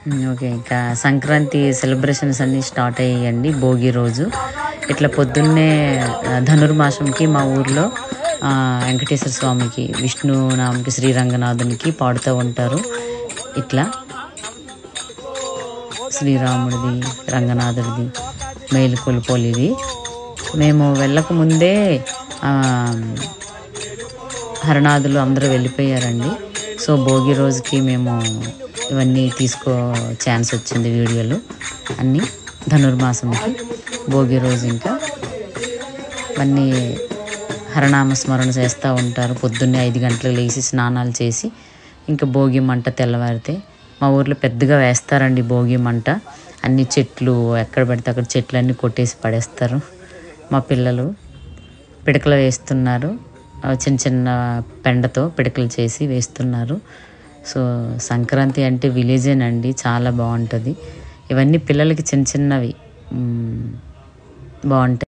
Okay. ఇంకా Sankranti celebrations అన్నీ start అయ్యాయండి భోగి రోజు. ఇట్లా పొద్దున్నే ధనుర్మాసంకి మా ఊర్లో వెంకటేశ్వర స్వామికి, విష్ణునామకి, శ్రీరంగనాథునికి పాడుతూ ఉంటారు. ఇట్లా శ్రీరాముడిది, రంగనాథుడిది మేలుకొలుపోలు ఇది. మేము వెళ్ళకముందే హరనాథులు అందరూ వెళ్ళిపోయారండి. సో భోగి రోజుకి మేము ఇవన్నీ తీసుకో ఛాన్స్ వచ్చింది వీడియోలు అన్నీ. ధనుర్మాసంకి భోగి రోజు ఇంకా ఇవన్నీ హరనామస్మరణ చేస్తూ ఉంటారు. పొద్దున్నే 5 గంటలకు లేచి స్నానాలు చేసి ఇంకా భోగి మంట తెల్లవారితే మా ఊర్లో పెద్దగా వేస్తారండి భోగి మంట. అన్ని చెట్లు ఎక్కడ పడితే అక్కడ చెట్లన్నీ కొట్టేసి పడేస్తారు. మా పిల్లలు పిడకలు వేస్తున్నారు, చిన్న చిన్న పెండతో పిడకలు చేసి వేస్తున్నారు. సో సంక్రాంతి అంటే విలేజేనండి, చాలా బాగుంటుంది. ఇవన్నీ పిల్లలకి చిన్న చిన్నవి బాగుంటాయి.